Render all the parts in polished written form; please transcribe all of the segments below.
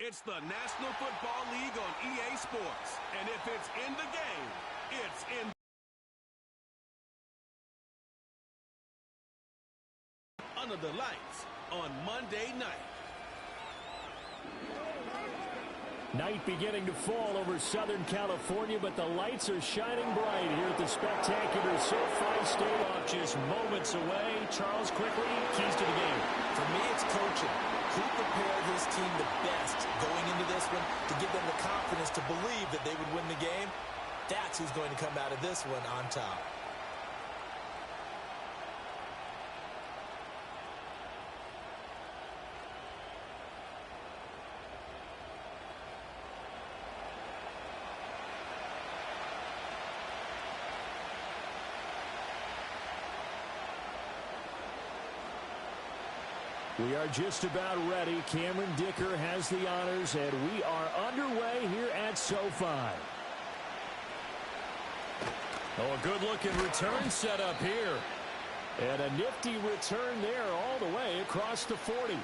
It's the National Football League on EA Sports. And if it's in the game, it's in under the lights on Monday night. Night beginning to fall over Southern California, but the lights are shining bright here at the spectacular SoFi Stadium. Just moments away. Charles, quickly, keys to the game. For me, it's coaching. Who prepared his team the best going into this one to give them the confidence to believe that they would win the game? That's who's going to come out of this one on top. We are just about ready. Cameron Dicker has the honors, and we are underway here at SoFi. Oh, a good-looking return set up here. And a nifty return there all the way across the 40.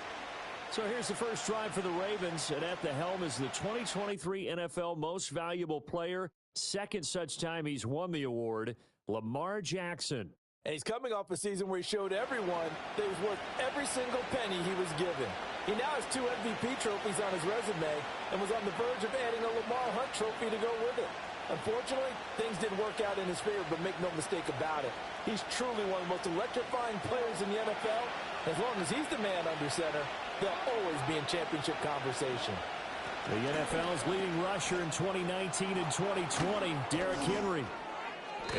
So here's the first drive for the Ravens, and at the helm is the 2023 NFL Most Valuable Player. Second such time he's won the award, Lamar Jackson. And he's coming off a season where he showed everyone that he was worth every single penny he was given. He now has 2 MVP trophies on his resume and was on the verge of adding a Lamar Hunt trophy to go with it. Unfortunately, things didn't work out in his favor, but make no mistake about it. He's truly one of the most electrifying players in the NFL. As long as he's the man under center, they'll always be in championship conversation. The NFL's leading rusher in 2019 and 2020, Derrick Henry.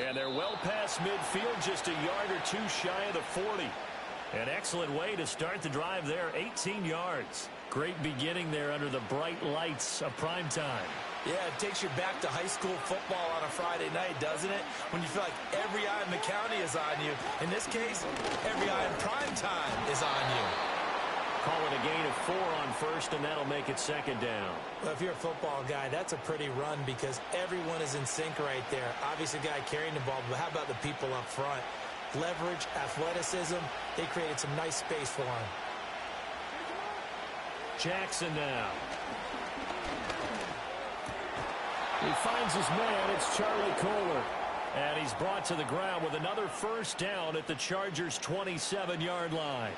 And they're well past midfield, just a yard or two shy of the 40. An excellent way to start the drive there, 18 yards. Great beginning there under the bright lights of prime time. Yeah, it takes you back to high school football on a Friday night, doesn't it? When you feel like every eye in the county is on you. In this case, every eye in prime time is on you. Call it a gain of 4 on first, and that'll make it second down. Well, if you're a football guy, that's a pretty run because everyone is in sync right there. Obviously, the guy carrying the ball, but how about the people up front? Leverage, athleticism, they created some nice space for him. Jackson now. He finds his man. It's Charlie Kohler. And he's brought to the ground with another first down at the Chargers' 27-yard line.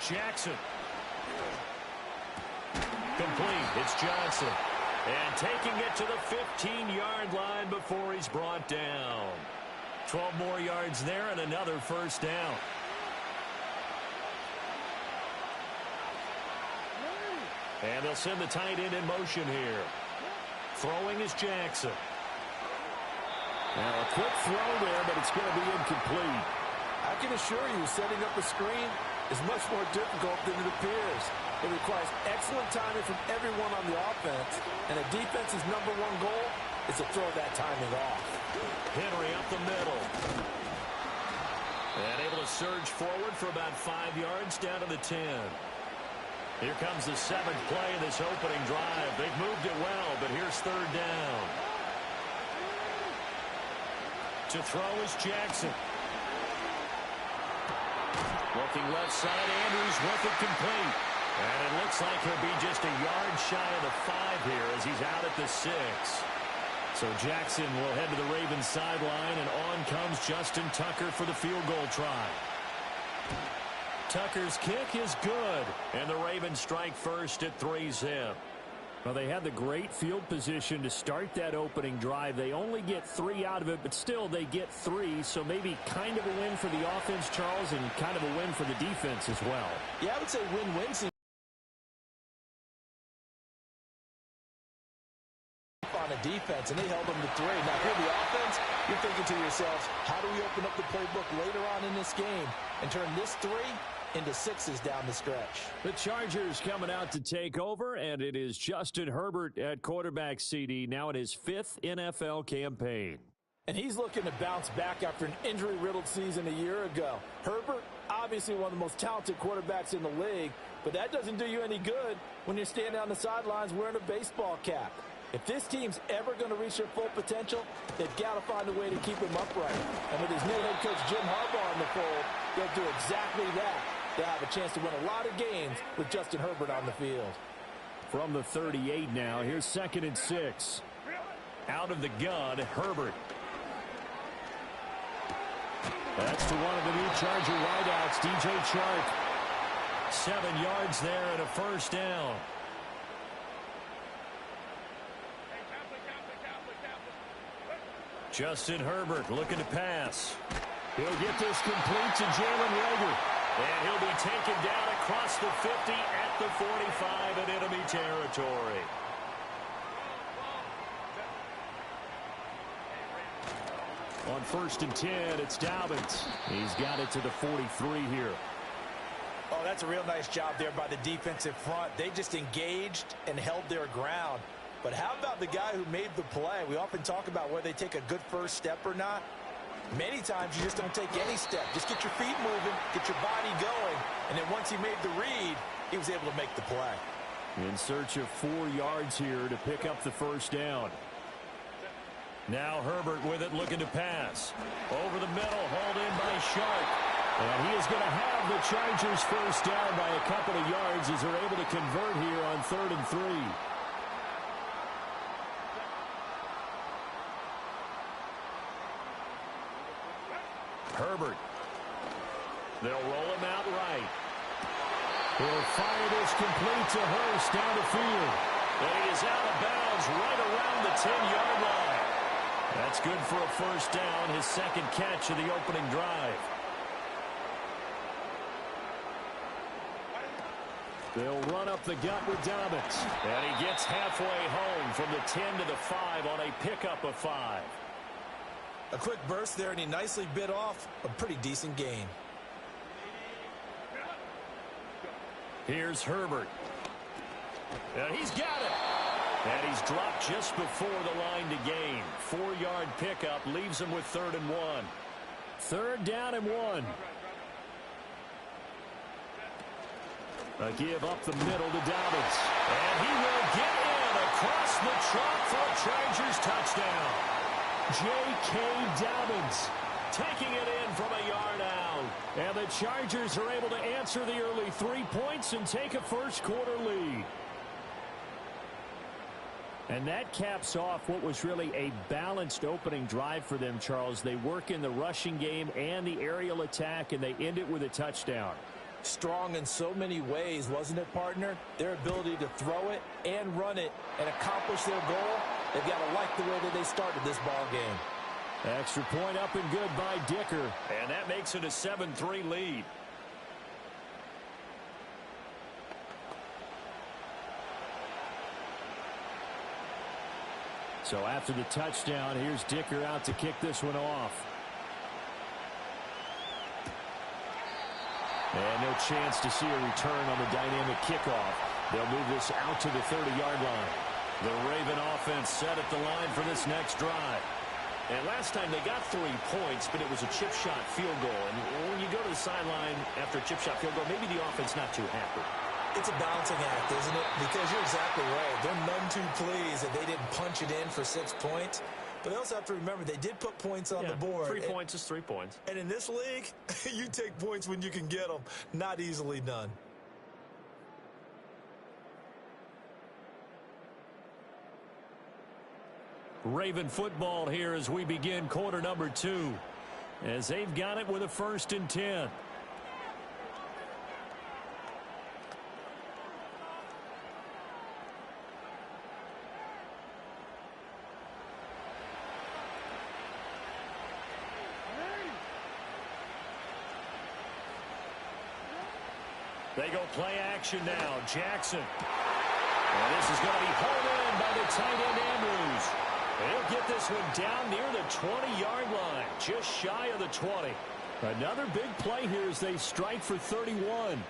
Jackson. Complete. It's Johnson. And taking it to the 15-yard line before he's brought down. 12 more yards there and another first down. And they'll send the tight end in motion here. Throwing is Jackson. Now a quick throw there, but it's going to be incomplete. I can assure you, setting up a screen is much more difficult than it appears. It requires excellent timing from everyone on the offense, and the defense's #1 goal is to throw that timing off. Henry up the middle. And able to surge forward for about 5 yards down to the 10. Here comes the 7th play of this opening drive. They've moved it well, but here's third down. To throw is Jackson. Looking left side, Andrews with it complete. And it looks like he'll be just a yard shy of the 5 here as he's out at the 6. So Jackson will head to the Ravens sideline, and on comes Justin Tucker for the field goal try. Tucker's kick is good, and the Ravens strike first at 3-zip. Well, they had the great field position to start that opening drive. They only get 3 out of it, but still they get 3, so maybe kind of a win for the offense, Charles, and kind of a win for the defense as well. Yeah, I would say win-win on the defense, and they held them to 3. Now, here the offense, you're thinking to yourselves, how do we open up the playbook later on in this game and turn this 3 into 6s down the stretch? The Chargers coming out to take over, and it is Justin Herbert at quarterback CD, now in his 5th NFL campaign. And he's looking to bounce back after an injury-riddled season a year ago. Herbert, obviously one of the most talented quarterbacks in the league, but that doesn't do you any good when you're standing on the sidelines wearing a baseball cap. If this team's ever going to reach their full potential, they've got to find a way to keep him upright. And with his new head coach, Jim Harbaugh, in the fold, they'll do exactly that. They'll have a chance to win a lot of games with Justin Herbert on the field. From the 38 now, here's 2nd and 6. Out of the gun, Herbert. That's to one of the new Charger wideouts, DJ Chark. 7 yards there and a first down. Justin Herbert looking to pass. He'll get this complete to Jalen Reagor. And he'll be taken down across the 50 at the 45 in enemy territory. On 1st and 10, it's Dobbins. He's got it to the 43 here. Oh, that's a real nice job there by the defensive front. They just engaged and held their ground. But how about the guy who made the play? We often talk about whether they take a good first step or not. Many times you just don't take any step. Just get your feet moving, get your body going, and then once he made the read, he was able to make the play. In search of 4 yards here to pick up the first down. Now Herbert with it, looking to pass. Over the middle, hauled in by Sharp. And he is going to have the Chargers first down by a couple of yards as they're able to convert here on 3rd and 3. Herbert. They'll roll him out right. He'll fire this complete to Hurst down the field. And he is out of bounds right around the 10-yard line. That's good for a first down, his 2nd catch of the opening drive. They'll run up the gut with Dobbins. And he gets halfway home from the 10 to the 5 on a pickup of 5. A quick burst there, and he nicely bit off a pretty decent gain. Here's Herbert. And he's got it. And he's dropped just before the line to gain. 4-yard pickup leaves him with 3rd and 1. 3rd down and 1. A give up the middle to Dobbins. And he will get in across the chalk for a Chargers touchdown. J.K. Dobbins taking it in from a yard out. And the Chargers are able to answer the early 3 points and take a first-quarter lead. And that caps off what was really a balanced opening drive for them, Charles. They work in the rushing game and the aerial attack, and they end it with a touchdown. Strong in so many ways, wasn't it, partner? Their ability to throw it and run it and accomplish their goal, they've got to like the way that they started this ball game. Extra point up and good by Dicker. And that makes it a 7-3 lead. So after the touchdown, here's Dicker out to kick this one off. And no chance to see a return on the dynamic kickoff. They'll move this out to the 30-yard line. The Raven offense set at the line for this next drive. And last time they got 3 points, but it was a chip shot field goal. And when you go to the sideline after a chip shot field goal, maybe the offense not too happy. It's a balancing act, isn't it? Because you're exactly right. They're none too pleased that they didn't punch it in for 6 points. But they also have to remember they did put points on the board. 3 points is 3 points. And in this league, you take points when you can get them. Not easily done. Raven football here as we begin quarter number 2. As they've got it with a 1st and 10. They go play action now. Jackson. And this is going to be hauled in by the tight end Andrews. They'll get this one down near the 20-yard line, just shy of the 20. Another big play here as they strike for 31.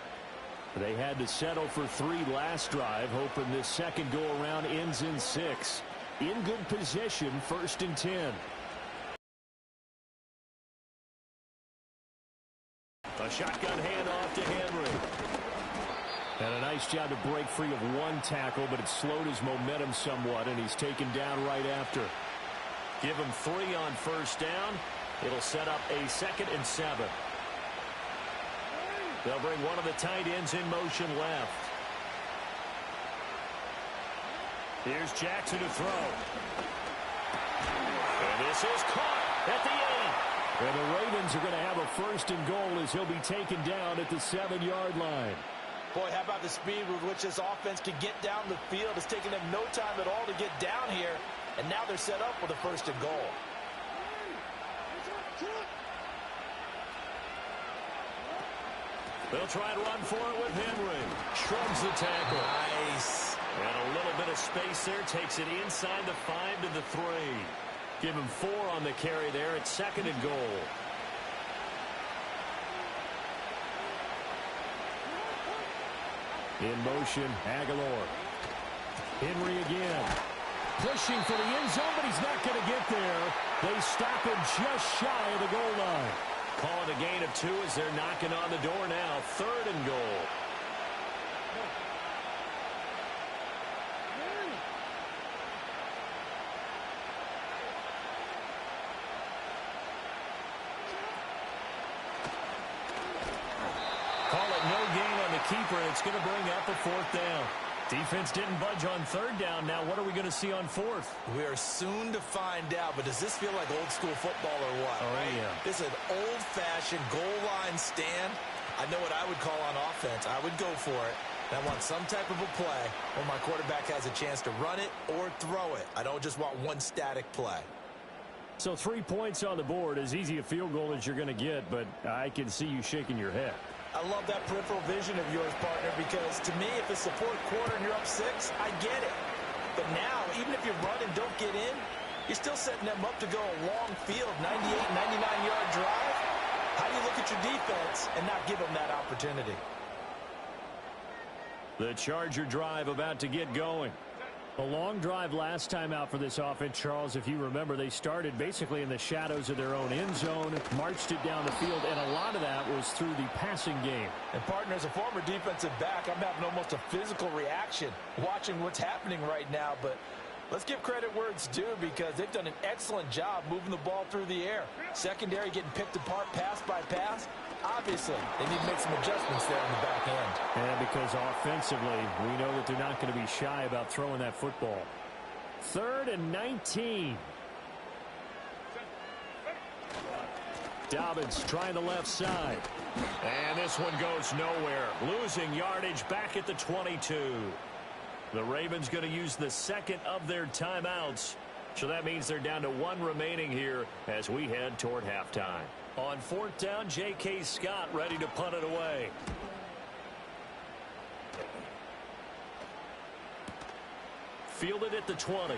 They had to settle for 3 last drive, hoping this second go-around ends in 6. In good position, 1st and 10. A shotgun handoff to Henry. And a nice job to break free of one tackle, but it slowed his momentum somewhat, and he's taken down right after. Give him 3 on first down. It'll set up a 2nd and 7. They'll bring one of the tight ends in motion left. Here's Jackson to throw. And this is caught at the 8. And the Ravens are going to have a 1st and goal as he'll be taken down at the 7-yard line. Boy, how about the speed with which this offense can get down the field? It's taken them no time at all to get down here. And now they're set up with a 1st and goal. They'll try and run for it with Henry. Shrugs the tackle. Nice. And a little bit of space there. Takes it inside the 5 to the 3. Give him 4 on the carry there at 2nd and goal. In motion, Aguilar. Henry again. Pushing for the end zone, but he's not going to get there. They stop him just shy of the goal line. Call it a gain of 2 as they're knocking on the door now. 3rd and goal. Call it no gain on the keeper, and it's going to bring up a 4th down. Defense didn't budge on 3rd down. Now what are we going to see on 4th? We are soon to find out, but does this feel like old school football or what? Oh, right? Yeah. This is an old-fashioned goal line stand. I know what I would call on offense. I would go for it. And I want some type of a play where my quarterback has a chance to run it or throw it. I don't just want one static play. So 3 points on the board, as easy a field goal as you're going to get, but I can see you shaking your head. I love that peripheral vision of yours, partner, because to me, if it's the 4th quarter and you're up 6, I get it. But now, even if you run and don't get in, you're still setting them up to go a long field, 98, 99-yard drive. How do you look at your defense and not give them that opportunity? The Charger drive about to get going. A long drive last time out for this offense, Charles. If you remember, they started basically in the shadows of their own end zone, marched it down the field, and a lot of that was through the passing game. And, partner, as a former defensive back, I'm having almost a physical reaction watching what's happening right now. But let's give credit where it's due, because they've done an excellent job moving the ball through the air. Secondary getting picked apart pass by pass. Obviously, they need to make some adjustments there in the back end. And because offensively, we know that they're not going to be shy about throwing that football. 3rd and 19. Dobbins trying the left side. And this one goes nowhere. Losing yardage back at the 22. The Ravens going to use the 2nd of their timeouts. So that means they're down to 1 remaining here as we head toward halftime. On 4th down, J.K. Scott ready to punt it away. Fielded at the 20.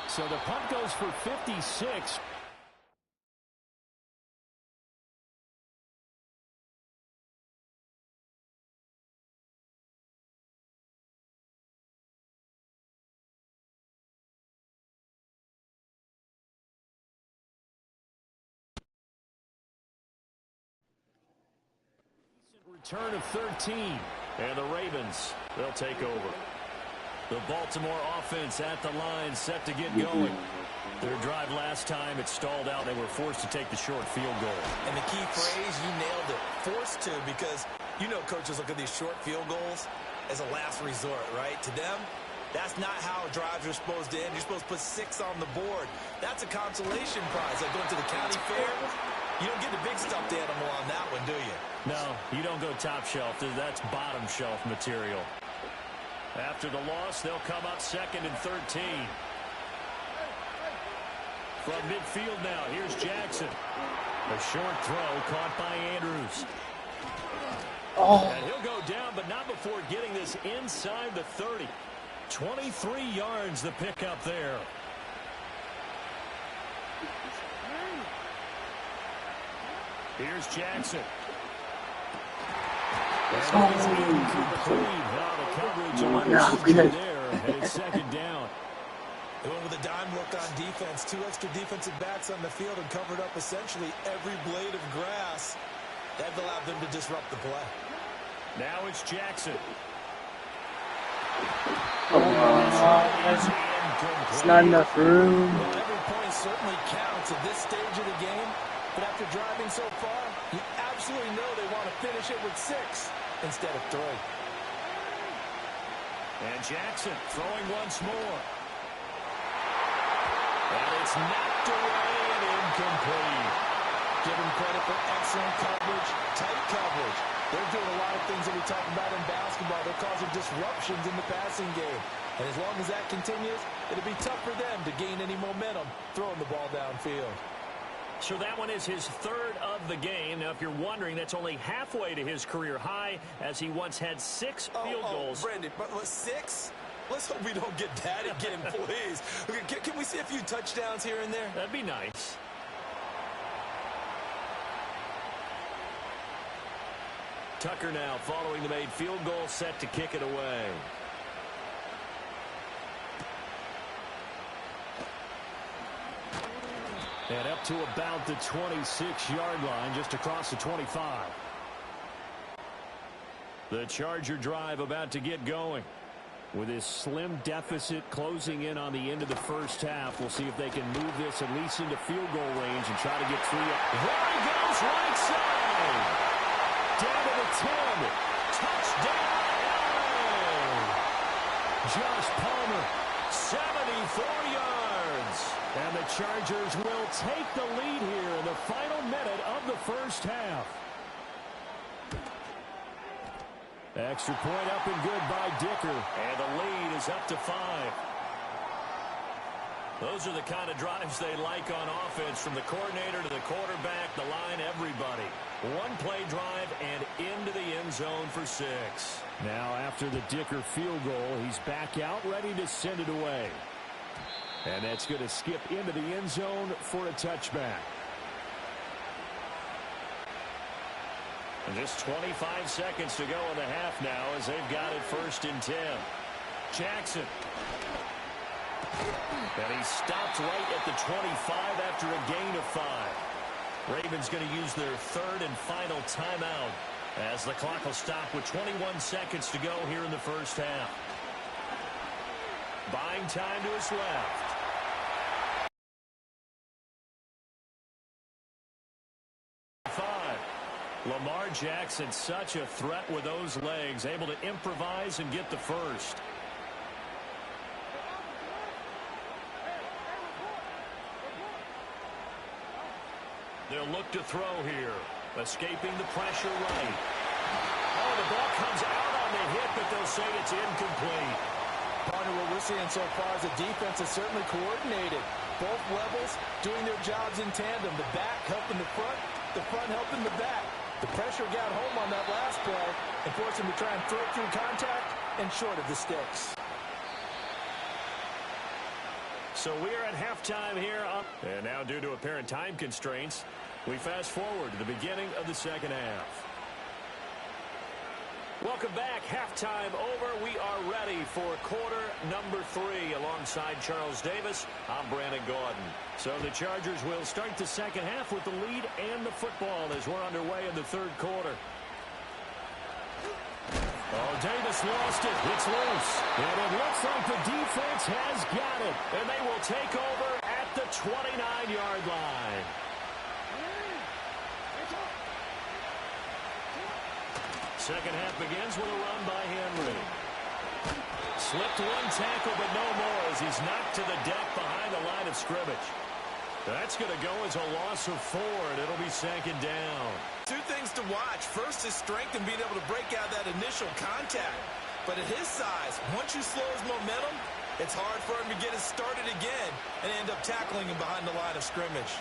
So the punt goes for 56. Return of 13. And the Ravens, they'll take over. The Baltimore offense at the line, set to get going. Their drive last time, it stalled out. They were forced to take the short field goal. And the key phrase, you nailed it, forced to, because you know coaches look at these short field goals as a last resort, right? To them, that's not how drives are supposed to end. You're supposed to put 6 on the board. That's a consolation prize, like going to the county fair. You don't get the big stuffed animal on that one, do you? No, you don't go top shelf. That's bottom shelf material. After the loss, they'll come up 2nd and 13. From midfield now, here's Jackson. A short throw caught by Andrews. And he'll go down, but not before getting this inside the 30. 23 yards the pickup there. Here's Jackson. And he's incomplete. Now the coverage on there, and it's 2nd down. They went with a dime look on defense. 2 extra defensive backs on the field and covered up essentially every blade of grass. That allowed them to disrupt the play. Now it's Jackson. It's not enough room. Well, every point certainly counts at this stage of the game. But after driving so far, you absolutely know they want to finish it with 6 instead of 3. And Jackson throwing once more. And it's knocked away and incomplete. Give him credit for excellent coverage, tight coverage. They're doing a lot of things that we talk about in basketball. They're causing disruptions in the passing game. And as long as that continues, it'll be tough for them to gain any momentum throwing the ball downfield. So that one is his 3rd of the game. Now, if you're wondering, that's only halfway to his career high, as he once had 6 field goals. Brandon, but 6? Let's hope we don't get that again, please. Can we see a few touchdowns here and there? That'd be nice. Tucker now following the made field goal, set to kick it away. And up to about the 26-yard line, just across the 25. The Charger drive about to get going. With his slim deficit closing in on the end of the first half, we'll see if they can move this at least into field goal range and try to get 3 up. There he goes, right side. Down to the 10. Touchdown, LA. Josh Palmer, 74 yards. And the Chargers will take the lead here in the final minute of the first half. Extra point up and good by Dicker. And the lead is up to 5. Those are the kind of drives they like on offense, from the coordinator to the quarterback, the line, everybody. One play drive and into the end zone for 6. Now after the Dicker field goal, he's back out ready to send it away. And that's going to skip into the end zone for a touchback. And just 25 seconds to go in the half now, as they've got it 1st and 10. Jackson. And he stopped right at the 25 after a gain of 5. Ravens going to use their 3rd and final timeout, as the clock will stop with 21 seconds to go here in the first half. Buying time to his left. Lamar Jackson, such a threat with those legs, able to improvise and get the first. They'll look to throw here. Escaping the pressure right. Oh, the ball comes out on the hit, but they'll say it's incomplete. Partner, what we're seeing so far is the defense is certainly coordinated. Both levels doing their jobs in tandem. The back helping the front helping the back. The pressure got home on that last play and forced him to try and throw through contact and short of the sticks. So we are at halftime here. And now, due to apparent time constraints, we fast forward to the beginning of the second half. Welcome back. Halftime over. We are ready for quarter number 3. Alongside Charles Davis, I'm Brandon Gordon. So the Chargers will start the second half with the lead and the football as we're underway in the 3rd quarter. Oh, Davis lost it. It's loose. And it looks like the defense has got it. And they will take over at the 29-yard line. Second half begins with a run by Henry. Slipped one tackle, but no more, as he's knocked to the deck behind the line of scrimmage. That's going to go as a loss of 4, and it'll be 2nd down. 2 things to watch. First, his strength and being able to break out that initial contact. But at his size, once you slow his momentum, it's hard for him to get it started again and end up tackling him behind the line of scrimmage.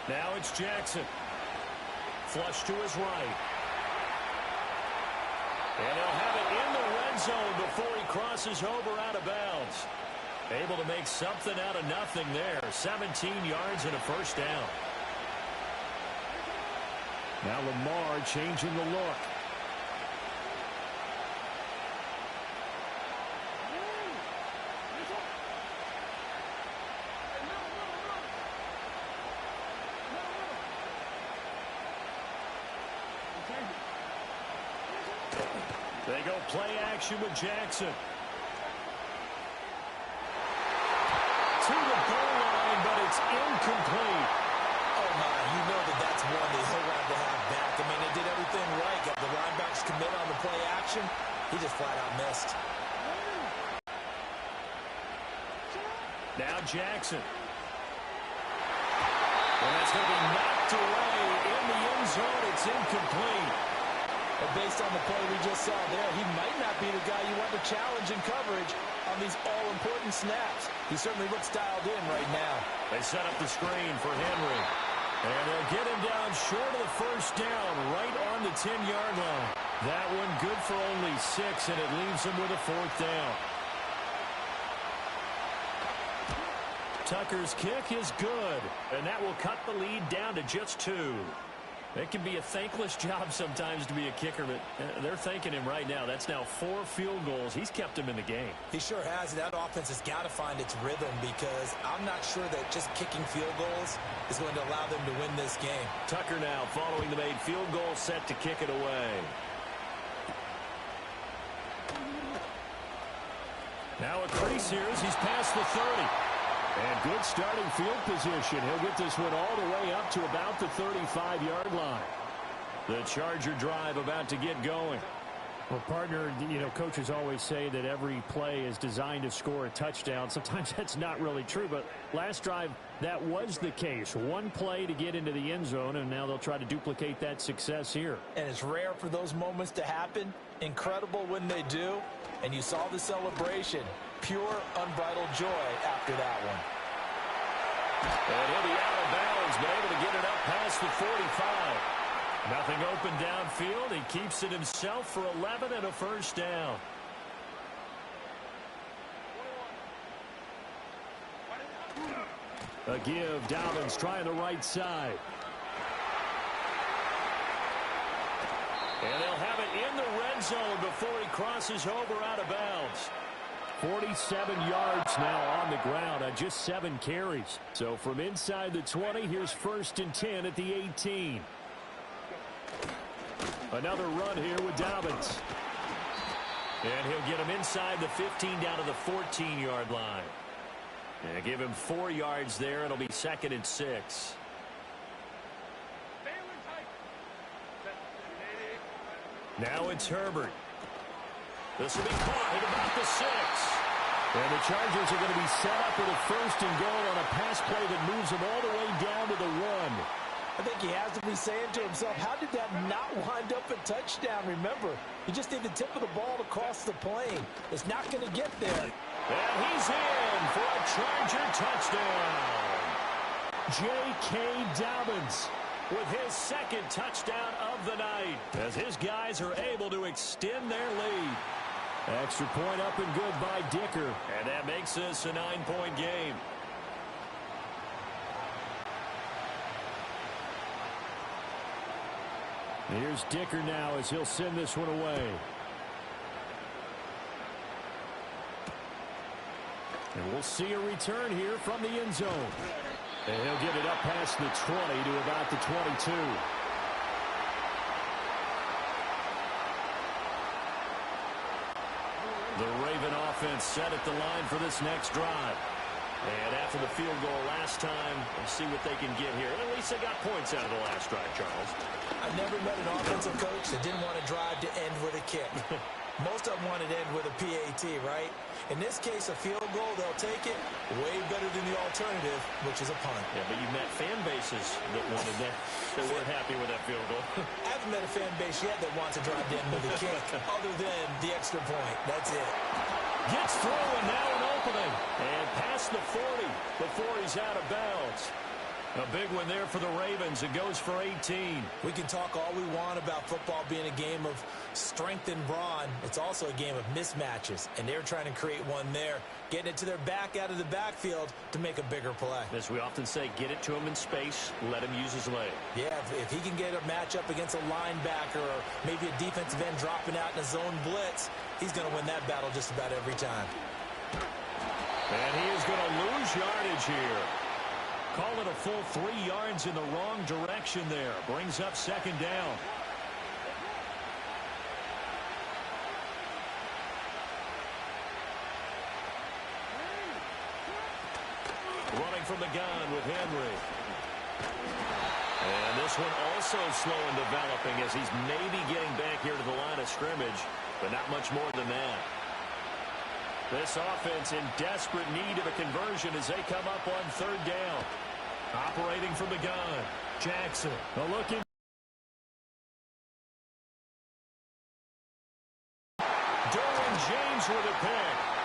Now it's Jackson. Flush to his right. And he'll have it in the red zone before he crosses over out of bounds. Able to make something out of nothing there. 17 yards and a 1st down. Now Lamar changing the look. They go play action with Jackson. To the goal line, but it's incomplete. Oh, my, you know that's one that he'll want to have back. I mean, they did everything right. Got the linebackers commit on the play action. He just flat out missed. Now Jackson. And that's going to be knocked away in the end zone. It's incomplete. And based on the play we just saw there, he might not be the guy you want to challenge in coverage on these all-important snaps. He certainly looks dialed in right now. They set up the screen for Henry. And they'll get him down short of the first down, right on the 10-yard line. That one good for only 6, and it leaves him with a 4th down. Tucker's kick is good, and that will cut the lead down to just 2. It can be a thankless job sometimes to be a kicker, but they're thanking him right now. That's now 4 field goals. He's kept him in the game. He sure has. That offense has got to find its rhythm because I'm not sure that just kicking field goals is going to allow them to win this game. Tucker now following the made field goal, set to kick it away. Now a crease here as he's past the 30. And good starting field position. He'll get this one all the way up to about the 35-yard line. The Charger drive about to get going. Well, partner, you know, coaches always say that every play is designed to score a touchdown. Sometimes that's not really true, but last drive, that was the case. One play to get into the end zone, and now they'll try to duplicate that success here. And it's rare for those moments to happen. Incredible when they do. And you saw the celebration. Pure, unbridled joy after that one. And he'll be out of bounds, but able to get it up past the 45. Nothing open downfield. He keeps it himself for 11 and a first down. A give. Dobbins trying the right side. And they'll have it in the red zone before he crosses over out of bounds. 47 yards now on the ground on just 7 carries. So from inside the 20, here's 1st and 10 at the 18. Another run here with Dobbins. And he'll get him inside the 15 down to the 14-yard line. And give him 4 yards there. It'll be 2nd and 6. Now it's Herbert. This will be caught at about the 6. And the Chargers are going to be set up with a 1st and goal on a pass play that moves them all the way down to the 1. I think he has to be saying to himself, how did that not wind up a touchdown? Remember, you just need the tip of the ball to cross the plane. It's not going to get there. And he's in for a Charger touchdown. J.K. Dobbins with his 2nd touchdown of the night as his guys are able to extend their lead. Extra point up and good by Dicker. And that makes this a 9-point game. Here's Dicker now as he'll send this one away. And we'll see a return here from the end zone. And he'll get it up past the 20 to about the 22. The Raven offense set at the line for this next drive. And after the field goal last time, we'll see what they can get here. And at least they got points out of the last drive, Charles. I never met an offensive coach that didn't want to drive to end with a kick. Most of them wanted to end with a PAT, right? In this case, a field goal, they'll take it. Way better than the alternative, which is a punt. Yeah, but you met fan bases that wanted that, that weren't happy with that field goal. I haven't met a fan base yet that wants to drive to end with a kick, other than the extra point. That's it. Gets through, and now an opening. And past the 40 before he's out of bounds. A big one there for the Ravens. It goes for 18. We can talk all we want about football being a game of strength and brawn. It's also a game of mismatches, and they're trying to create one there, getting it to their back out of the backfield to make a bigger play. As we often say, get it to him in space, let him use his leg. Yeah, if he can get a matchup against a linebacker or maybe a defensive end dropping out in a zone blitz, he's going to win that battle just about every time. And he is going to lose yardage here. Call it a full 3 yards in the wrong direction there. Brings up 2nd down. from the gun with Henry. And this one also slow in developing as he's maybe getting back here to the line of scrimmage, but not much more than that. This offense in desperate need of a conversion as they come up on third down. Operating from the gun, Jackson. A look in. Derwin James with a pick.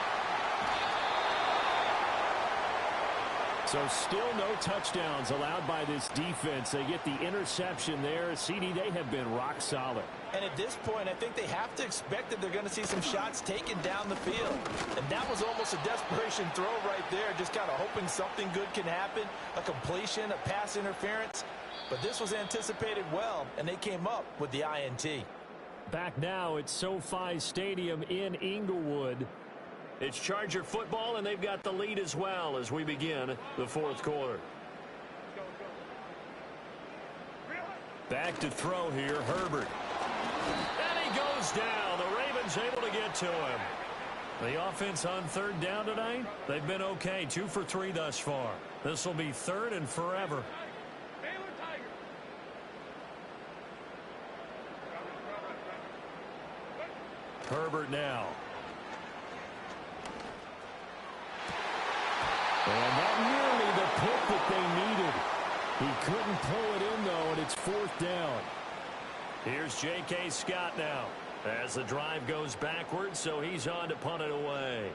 So still no touchdowns allowed by this defense. They get the interception there. CD, they have been rock solid. And at this point, I think they have to expect that they're going to see some shots taken down the field. And that was almost a desperation throw right there, just kind of hoping something good can happen, a completion, a pass interference. But this was anticipated well, and they came up with the INT. Back now at SoFi Stadium in Inglewood. It's Charger football, and they've got the lead as well as we begin the fourth quarter. Back to throw here, Herbert. And he goes down. The Ravens able to get to him. The offense on third down tonight, they've been okay. 2 for 3 thus far. This will be third and forever. Herbert now. And not nearly the pick that they needed. He couldn't pull it in, though, and it's fourth down. Here's J.K. Scott now as the drive goes backwards, so he's on to punt it away.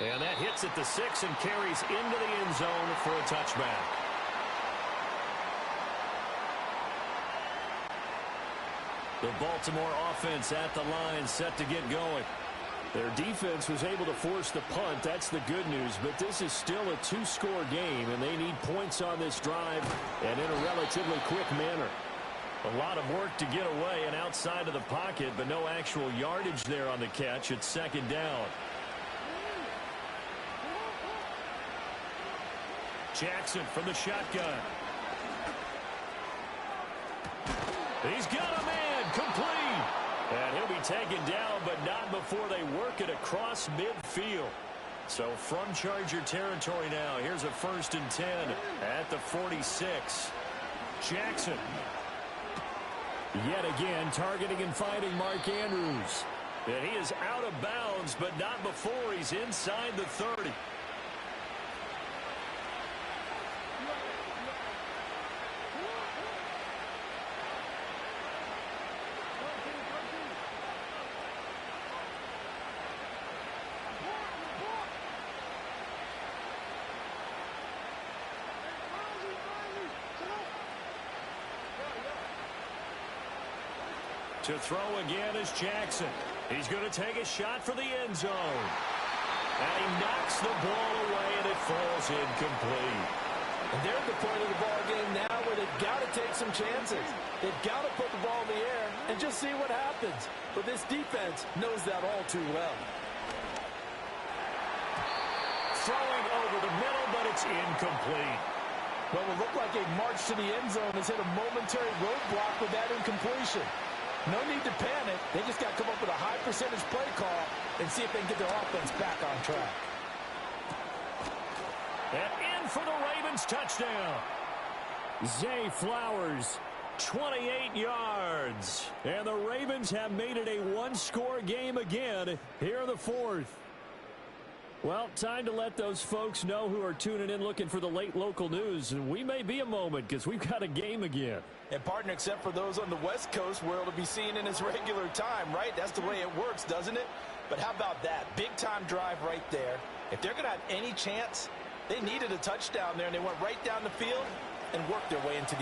And that hits at the 6 and carries into the end zone for a touchback. The Baltimore offense at the line set to get going. Their defense was able to force the punt. That's the good news. But this is still a 2-score game, and they need points on this drive and in a relatively quick manner. A lot of work to get away and outside of the pocket, but no actual yardage there on the catch. It's second down. Jackson from the shotgun. He's got a man complete. And he'll be taken down, but not before they work it across midfield. So from Charger territory now, here's a 1st and 10 at the 46. Jackson. Yet again, targeting and fighting Mark Andrews. And he is out of bounds, but not before he's inside the 30. To throw again is Jackson. He's going to take a shot for the end zone. And he knocks the ball away, and it falls incomplete. And they're at the point of the ball game now where they've got to take some chances. They've got to put the ball in the air and just see what happens. But this defense knows that all too well. Throwing over the middle, but it's incomplete. Well, it looked like a march to the end zone has hit a momentary roadblock with that incompletion. No need to panic. They just got to come up with a high percentage play call and see if they can get their offense back on track. And in for the Ravens touchdown. Zay Flowers, 28 yards. And the Ravens have made it a 1-score game again here in the fourth. Well, time to let those folks know who are tuning in looking for the late local news. And we may be a moment because we've got a game again. And, partner, except for those on the West Coast where it'll be seen in its regular time, right? That's the way it works, doesn't it? But how about that? Big-time drive right there. If they're going to have any chance, they needed a touchdown there, and they went right down the field and worked their way into the